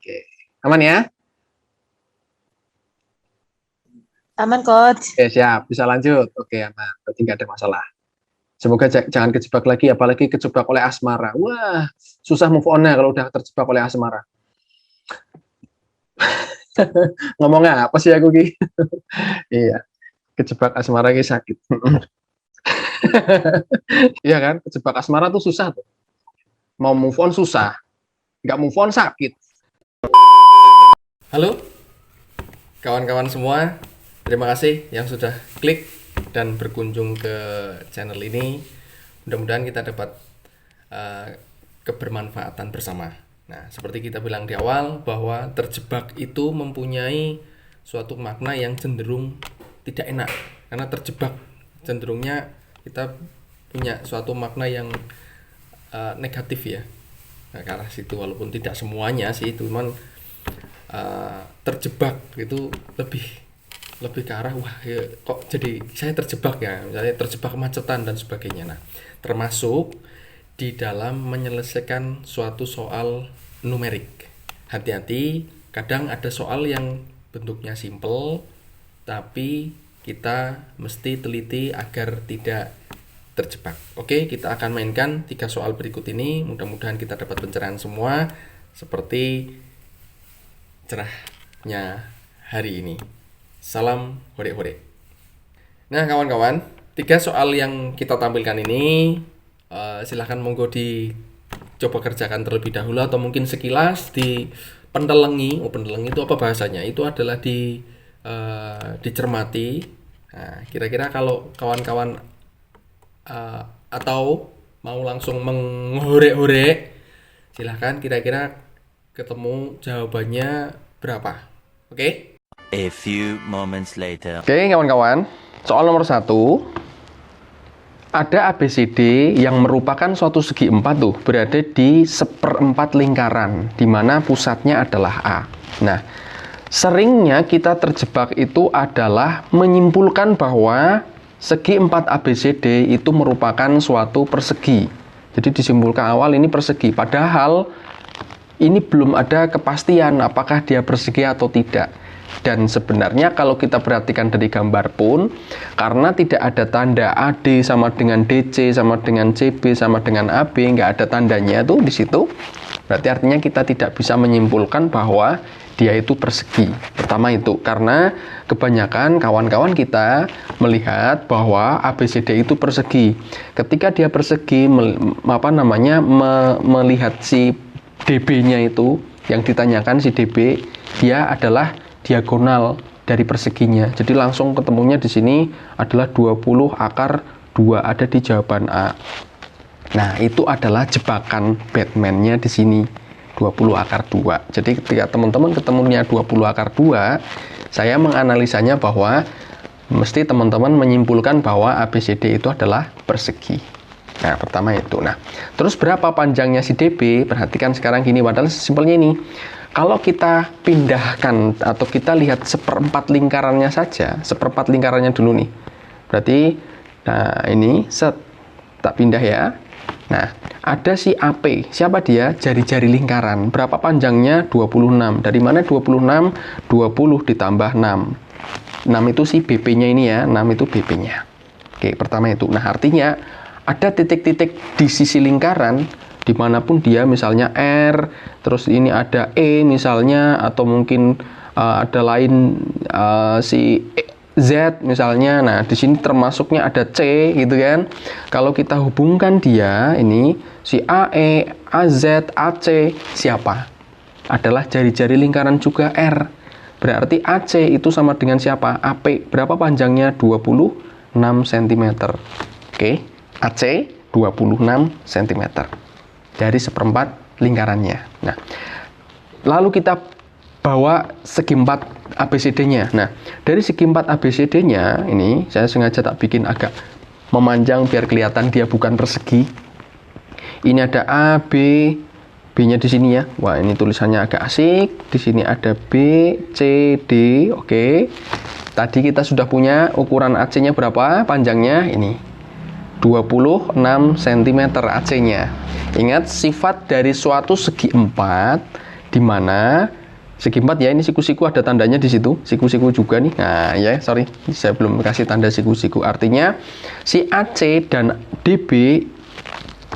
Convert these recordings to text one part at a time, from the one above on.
Oke. Aman ya? Aman, Coach. Oke, siap. Bisa lanjut. Oke, aman. Berarti nggak ada masalah. Semoga jangan kejebak lagi, apalagi kejebak oleh asmara. Wah, susah move on-nya kalau udah terjebak oleh asmara. Ngomongnya apa sih aku, Ki? Iya, kejebak asmara ini sakit. Iya kan? Kejebak asmara tuh susah tuh. Mau move on susah. Nggak move on sakit. Halo kawan-kawan semua, terima kasih yang sudah klik dan berkunjung ke channel ini. Mudah-mudahan kita dapat kebermanfaatan bersama. Nah, seperti kita bilang di awal bahwa terjebak itu mempunyai suatu makna yang cenderung tidak enak. Karena terjebak cenderungnya kita punya suatu makna yang negatif ya, nah, ke arah situ, walaupun tidak semuanya sih, cuman terjebak itu lebih ke arah wah ya, kok jadi saya terjebak ya, misalnya terjebak kemacetan dan sebagainya. Nah, termasuk di dalam menyelesaikan suatu soal numerik. Hati-hati, kadang ada soal yang bentuknya simple tapi kita mesti teliti agar tidak terjebak. Oke, kita akan mainkan 3 soal berikut ini. Mudah-mudahan kita dapat pencerahan semua seperti cerahnya hari ini. Salam hore-hore. Nah, kawan-kawan, 3 soal yang kita tampilkan ini silahkan monggo dicoba kerjakan terlebih dahulu, atau mungkin sekilas di pendelengi. Pendelengi itu apa bahasanya? Itu adalah dicermati. Nah, kira-kira kalau kawan-kawan atau mau langsung menghorek-horek, silahkan kira-kira ketemu jawabannya berapa. Oke? A few moments later. Oke, kawan-kawan. Soal nomor 1. Ada ABCD yang merupakan suatu segi 4 tuh, berada di 1/4 lingkaran, di mana pusatnya adalah A. Nah, seringnya kita terjebak itu adalah menyimpulkan bahwa segi 4 ABCD itu merupakan suatu persegi. Jadi disimpulkan awal ini persegi, padahal ini belum ada kepastian apakah dia persegi atau tidak. Dan sebenarnya kalau kita perhatikan dari gambar pun, karena tidak ada tanda AD sama dengan DC sama dengan CB sama dengan AB, nggak ada tandanya tuh di situ. Berarti artinya kita tidak bisa menyimpulkan bahwa dia itu persegi. Pertama itu, karena kebanyakan kawan-kawan kita melihat bahwa ABCD itu persegi. Ketika dia persegi, melihat si DB-nya itu, yang ditanyakan si DB, dia adalah diagonal dari perseginya. Jadi langsung ketemunya di sini adalah 20 akar 2, ada di jawaban A. Nah, itu adalah jebakan Batman-nya di sini. 20 akar 2. Jadi ketika teman-teman ketemunya 20 akar 2, saya menganalisanya bahwa mesti teman-teman menyimpulkan bahwa ABCD itu adalah persegi. Nah, pertama itu. Nah, terus berapa panjangnya si DB? Perhatikan sekarang gini, padahal simpelnya ini. Kalau kita pindahkan atau kita lihat 1/4 lingkarannya saja, 1/4 lingkarannya dulu nih. Berarti, nah ini tak pindah ya. Nah, ada si AP. Siapa dia? Jari-jari lingkaran. Berapa panjangnya? 26. Dari mana 26? 20 ditambah 6. 6 itu si BP-nya ini ya. 6 itu BP-nya. Oke, pertama itu. Nah, artinya ada titik-titik di sisi lingkaran, dimanapun dia, misalnya R, terus ini ada E misalnya, atau mungkin ada lain si Z misalnya. Nah, di sini termasuknya ada C gitu kan. Kalau kita hubungkan dia ini si AE, AZ, AC siapa? Adalah jari-jari lingkaran juga R. Berarti AC itu sama dengan siapa? AP. Berapa panjangnya? 26 cm. Oke, AC 26 cm dari 1/4 lingkarannya. Nah, lalu kita bawa segi 4 ABCD-nya. Nah, dari segi 4 ABCD-nya ini saya sengaja tak bikin agak memanjang biar kelihatan dia bukan persegi. Ini ada A, B, B-nya di sini ya. Wah, ini tulisannya agak asik. Di sini ada B, C, D. Oke. Tadi kita sudah punya ukuran AC-nya berapa? Panjangnya ini 26 cm AC-nya. Ingat, sifat dari suatu segi 4 di mana segi 4 ya, ini siku-siku ada tandanya di situ, siku-siku juga nih. Nah, ya, sorry, saya belum kasih tanda siku-siku. Artinya si AC dan DB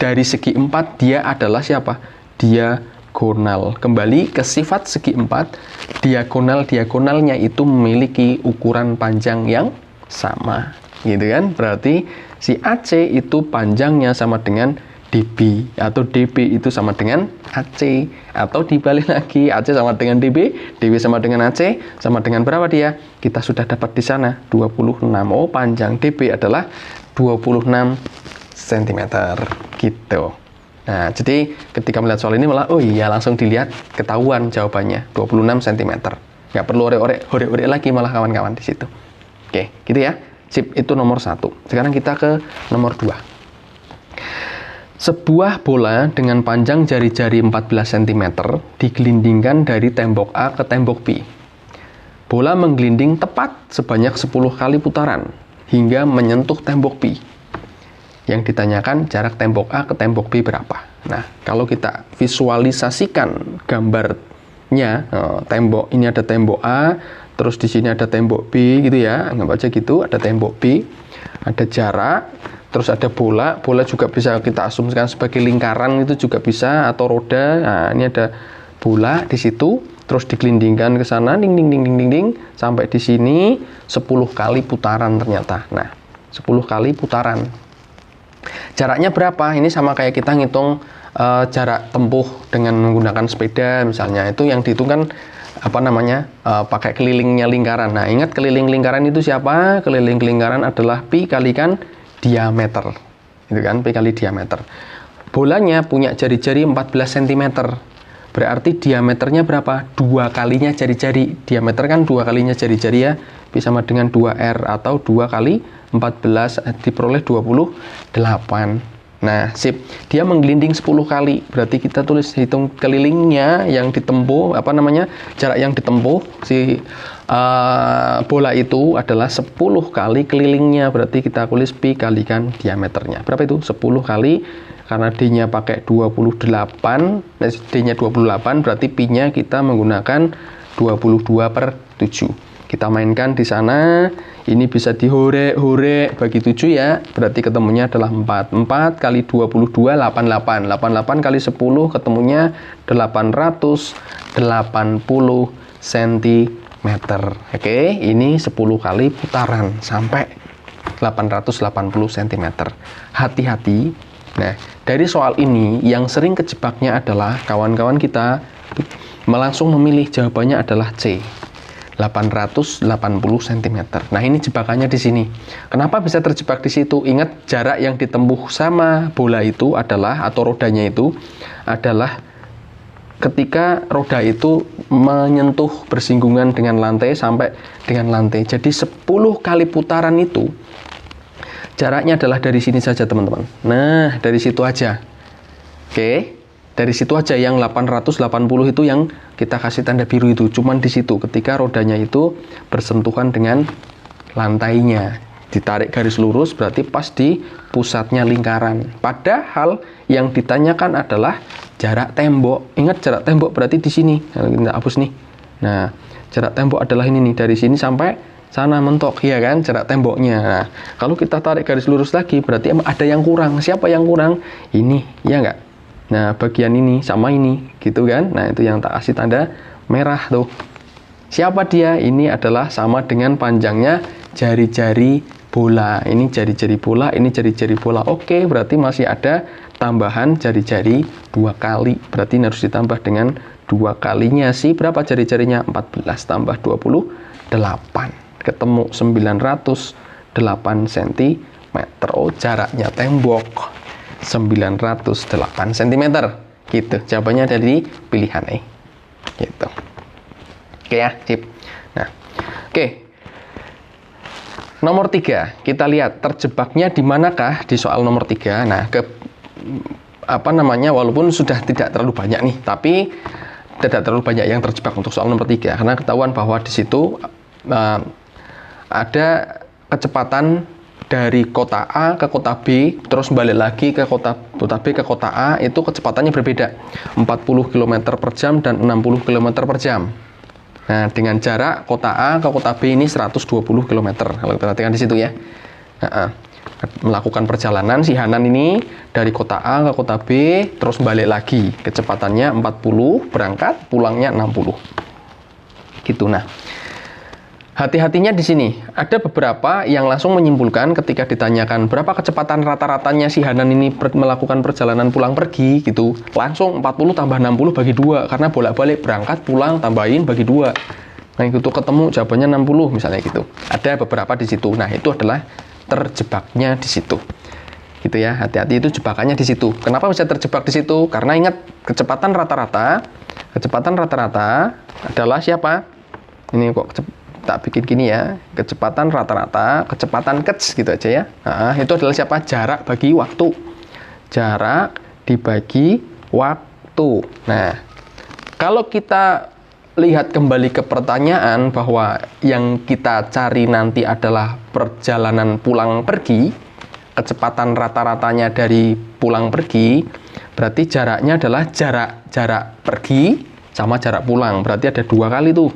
dari segi 4 dia adalah siapa? Diagonal. Kembali ke sifat segi 4, diagonalnya itu memiliki ukuran panjang yang sama. Gitu kan? Berarti si AC itu panjangnya sama dengan DB, atau DB itu sama dengan AC, atau dibalik lagi, AC sama dengan DB, DB sama dengan AC, sama dengan berapa dia? Kita sudah dapat di sana 26. Oh, panjang DB adalah 26 cm gitu. Nah, jadi ketika melihat soal ini malah, oh iya, langsung dilihat, ketahuan jawabannya 26 cm. Nggak perlu orek-orek lagi malah kawan-kawan di situ. Oke, gitu ya. Sip, itu nomor 1. Sekarang kita ke nomor 2. Sebuah bola dengan panjang jari-jari 14 cm digelindingkan dari tembok A ke tembok B. Bola menggelinding tepat sebanyak 10 kali putaran hingga menyentuh tembok B. Yang ditanyakan jarak tembok A ke tembok B berapa. Nah, kalau kita visualisasikan gambarnya, tembok ini ada tembok A, terus di sini ada tembok B gitu ya, anggap aja gitu, ada tembok B, ada jarak, terus ada bola juga bisa kita asumsikan sebagai lingkaran, itu juga bisa, atau roda. Nah, ini ada bola di situ, terus digelindingkan ke sana, ding ding ding ding ding ding, sampai di sini 10 kali putaran ternyata. Nah, 10 kali putaran. Jaraknya berapa? Ini sama kayak kita ngitung jarak tempuh dengan menggunakan sepeda misalnya. Itu yang dihitung kan pakai kelilingnya lingkaran. Nah, ingat keliling lingkaran itu siapa? Keliling lingkaran adalah pi kalikan diameter, itu kan, P kali diameter. Bolanya punya jari-jari 14 cm, berarti diameternya berapa? 2 kalinya jari-jari. Diameter kan 2 kalinya jari-jari ya, P sama dengan 2R, atau 2 kali 14 diperoleh 28. Nah, sip, dia menggelinding 10 kali, berarti kita tulis hitung kelilingnya yang ditempuh, jarak yang ditempuh si bola itu adalah 10 kali kelilingnya, berarti kita tulis pi kalikan diameternya. Berapa itu? 10 kali, karena D-nya pakai 28, D-nya 28, berarti pi-nya kita menggunakan 22/7. Kita mainkan di sana, ini bisa dihorek-horek bagi 7 ya, berarti ketemunya adalah 4. 4 kali 22, 88. 88 kali 10 ketemunya 880 cm. Oke, ini 10 kali putaran sampai 880 cm. Hati-hati. Nah, dari soal ini yang sering kejebaknya adalah kawan-kawan kita langsung memilih jawabannya adalah C. 880 cm. Nah, ini jebakannya di sini. Kenapa bisa terjebak di situ? Ingat, jarak yang ditempuh sama bola itu adalah, atau rodanya itu adalah ketika roda itu menyentuh bersinggungan dengan lantai sampai dengan lantai. Jadi 10 kali putaran itu jaraknya adalah dari sini saja, teman-teman. Nah, dari situ aja. Oke. Dari situ aja, yang 880 itu yang kita kasih tanda biru itu, cuman di situ ketika rodanya itu bersentuhan dengan lantainya. Ditarik garis lurus berarti pas di pusatnya lingkaran. Padahal yang ditanyakan adalah jarak tembok. Ingat, jarak tembok berarti di sini. Nah, kita hapus nih. Nah, jarak tembok adalah ini nih, dari sini sampai sana mentok, ya kan, jarak temboknya. Nah, kalau kita tarik garis lurus lagi berarti ada yang kurang. Siapa yang kurang? Ini, ya enggak? Nah, bagian ini sama ini, gitu kan? Nah, itu yang tak kasih tanda merah tuh. Siapa dia? Ini adalah sama dengan panjangnya jari-jari bola. Ini jari-jari bola, ini jari-jari bola. Oke, berarti masih ada tambahan jari-jari 2 kali. Berarti ini harus ditambah dengan 2 kalinya sih. Berapa jari-jarinya? 14 tambah 28. Ketemu 908 cm. Oh, jaraknya tembok 908 cm. Gitu. Jawabannya dari pilihan E. Gitu. Oke ya, sip. Nah, oke. Nomor 3, kita lihat terjebaknya di manakah di soal nomor 3. Nah, walaupun sudah tidak terlalu banyak nih, tapi tidak terlalu banyak yang terjebak untuk soal nomor 3 karena ketahuan bahwa di situ ada kecepatan dari kota A ke kota B, terus balik lagi ke kota B ke kota A, itu kecepatannya berbeda. 40 km per jam dan 60 km per jam. Nah, dengan jarak kota A ke kota B ini 120 km. Kalau kita perhatikan di situ ya. Melakukan perjalanan si Hanan ini dari kota A ke kota B, terus balik lagi. Kecepatannya 40, berangkat, pulangnya 60. Gitu. Nah, hati-hatinya di sini. Ada beberapa yang langsung menyimpulkan ketika ditanyakan berapa kecepatan rata-ratanya si Hanan ini melakukan perjalanan pulang pergi gitu. Langsung 40 tambah 60 bagi 2 karena bolak-balik berangkat, pulang, tambahin bagi 2. Nah, itu ketemu jawabannya 60 misalnya gitu. Ada beberapa di situ. Nah, itu adalah terjebaknya di situ. Gitu ya. Hati-hati, itu jebakannya di situ. Kenapa bisa terjebak di situ? Karena ingat, kecepatan rata-rata adalah siapa? Ini kok tak bikin gini ya, kecepatan rata-rata, kecepatan kec gitu aja ya. Nah, itu adalah siapa? Jarak bagi waktu. Jarak dibagi waktu. Nah, kalau kita lihat kembali ke pertanyaan bahwa yang kita cari nanti adalah perjalanan pulang pergi, kecepatan rata-ratanya dari pulang pergi, berarti jaraknya adalah jarak pergi sama jarak pulang. Berarti ada 2 kali tuh.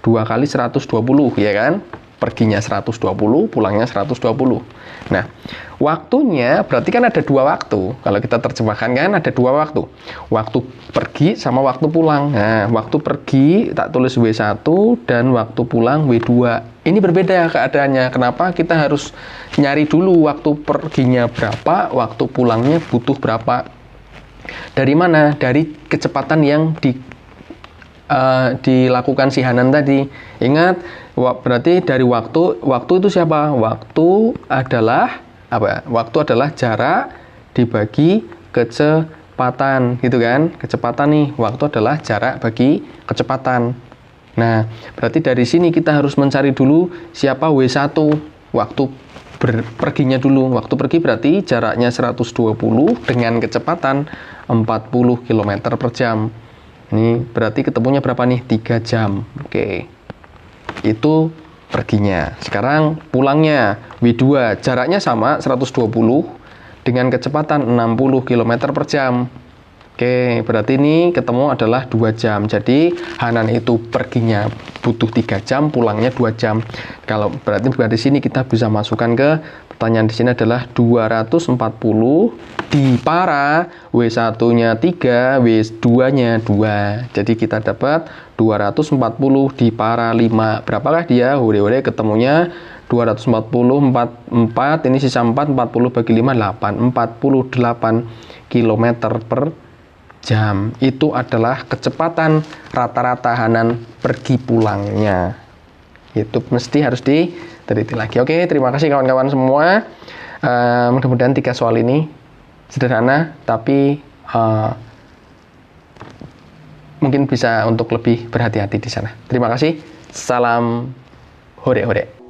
2 kali 120 ya kan, perginya 120, pulangnya 120. Nah, waktunya berarti kan ada 2 waktu. Kalau kita terjemahkan kan ada 2 waktu, waktu pergi sama waktu pulang. Nah, waktu pergi tak tulis W1 dan waktu pulang W2. Ini berbeda keadaannya. Kenapa? Kita harus nyari dulu waktu perginya berapa, waktu pulangnya butuh berapa. Dari mana? Dari kecepatan yang dilakukan si Hanan tadi. Ingat, berarti dari waktu itu siapa? Waktu adalah apa? Waktu adalah jarak dibagi kecepatan, gitu kan? Kecepatan nih, waktu adalah jarak bagi kecepatan. Nah, berarti dari sini kita harus mencari dulu siapa W1, waktu perginya dulu. Waktu pergi berarti jaraknya 120 dengan kecepatan 40 km per jam. Ini berarti ketemunya berapa nih? 3 jam. Oke. Itu perginya. Sekarang pulangnya W2. Jaraknya sama 120 dengan kecepatan 60 km per jam. Oke, berarti ini ketemu adalah 2 jam. Jadi Hanan itu perginya butuh 3 jam, pulangnya 2 jam. Kalau berarti dari sini kita bisa masukkan ke pertanyaan di sini adalah 240 dipara W1-nya 3, W2-nya 2. Jadi kita dapat 240 dipara 5. Berapakah dia? Hore-hore ketemunya 240 4 ini sisa 4, 40 bagi 5 8, 48 km per jam. Itu adalah kecepatan rata-rata Hanan pergi pulangnya. Itu mesti harus diteliti lagi. Oke, terima kasih kawan-kawan semua. Mudah-mudahan 3 soal ini sederhana, tapi mungkin bisa untuk lebih berhati-hati di sana. Terima kasih. Salam hore-hore.